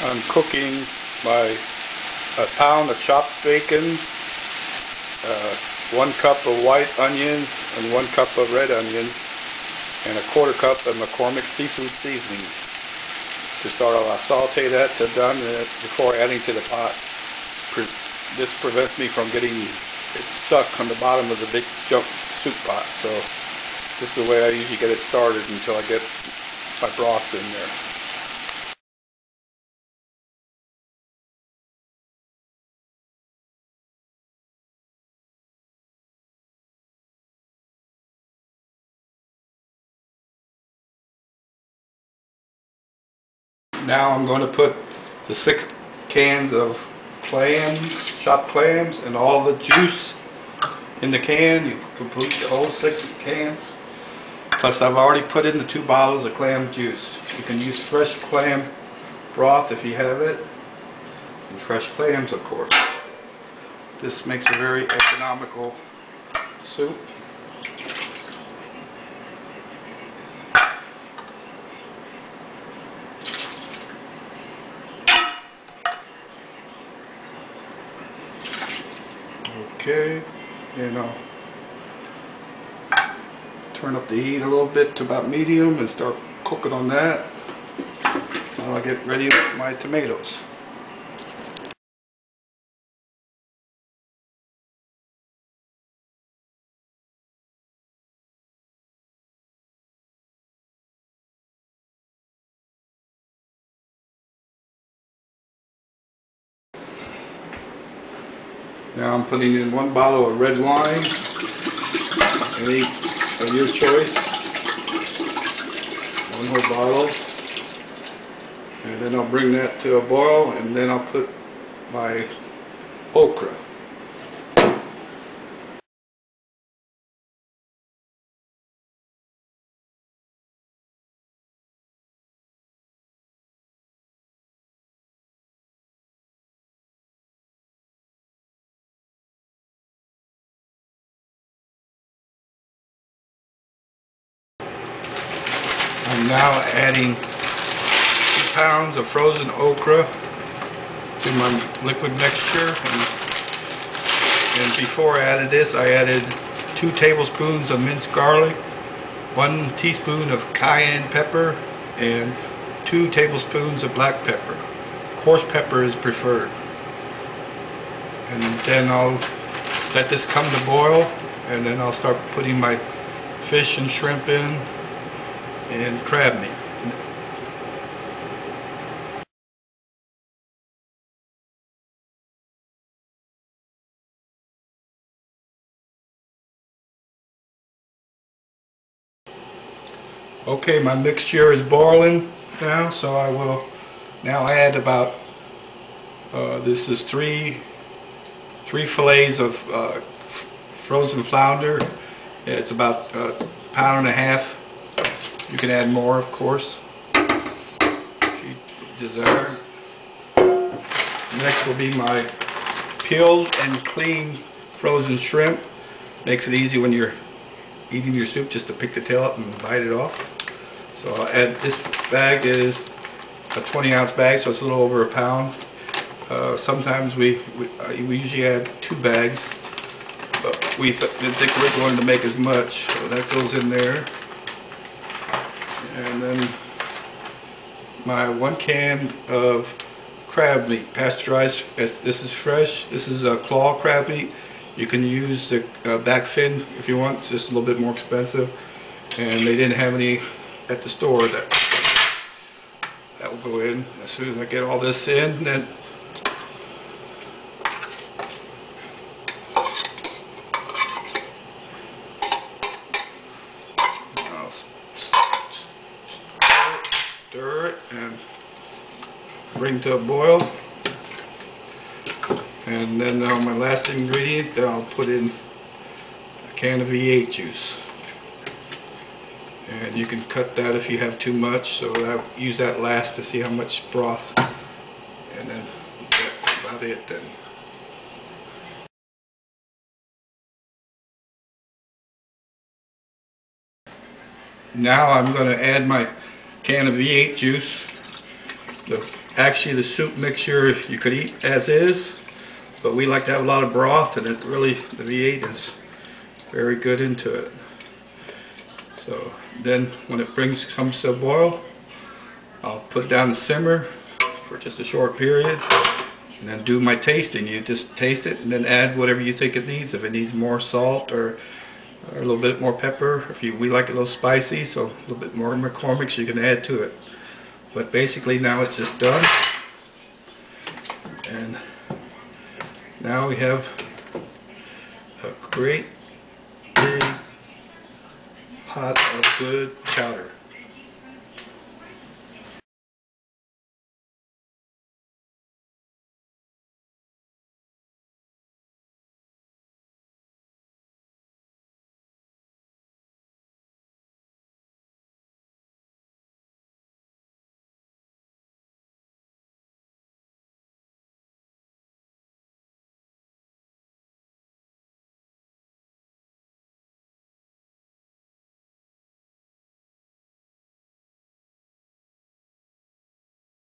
I'm cooking my pound of chopped bacon, 1 cup of white onions and 1 cup of red onions, and a 1/4 cup of McCormick's seafood seasoning. To start off, I'll saute that to done before adding to the pot. This prevents me from getting it stuck on the bottom of the big junk soup pot. So this is the way I usually get it started until I get my broths in there. Now I'm going to put the 6 cans of clams, chopped clams, and all the juice in the can. You complete the whole 6 cans. Plus I've already put in the 2 bottles of clam juice. You can use fresh clam broth if you have it, and fresh clams of course. This makes a very economical soup. Okay, and I'll turn up the heat a little bit to about medium and start cooking on that while I get ready with my tomatoes. Now I'm putting in 1 bottle of red wine, any of your choice, 1 whole bottle, and then I'll bring that to a boil, and then I'll put my okra. I'm now adding 2 pounds of frozen okra to my liquid mixture, and before I added this, I added 2 tablespoons of minced garlic, 1 teaspoon of cayenne pepper, and 2 tablespoons of black pepper. Coarse pepper is preferred. And then I'll let this come to boil, and then I'll start putting my fish and shrimp in and crab meat. Okay, my mixture is boiling now, so I will now add about this is three fillets of frozen flounder. It's about 1.5 pounds. You can add more, of course, if you desire. Next will be my peeled and cleaned frozen shrimp. Makes it easy when you're eating your soup just to pick the tail up and bite it off. So I'll add, this bag is a 20-ounce bag, so it's a little over 1 pound. Sometimes we usually add 2 bags, but we didn't think we're going to make as much, so that goes in there. And then my 1 can of crab meat, pasteurized. This is fresh. This is a claw crab meat. You can use the back fin if you want. It's just a little bit more expensive, and they didn't have any at the store. That will go in as soon as I get all this in. Then I'll stir it and bring to a boil. And then on my last ingredient, I'll put in a can of V8 juice. And you can cut that if you have too much, so I'll use that last to see how much broth. And then that's about it then. Now I'm going to add my can of V8 juice Actually, the soup mixture you could eat as is, but we like to have a lot of broth, and it really, the V8 is very good into it. So then when it comes to a boil, I'll put down the simmer for just a short period, and then do my tasting. You just taste it and then add whatever you think it needs. If it needs more salt or a little bit more pepper, we like it a little spicy, so a little bit more McCormick's you can add to it. But basically now it's just done, and now we have a great big pot of good chowder.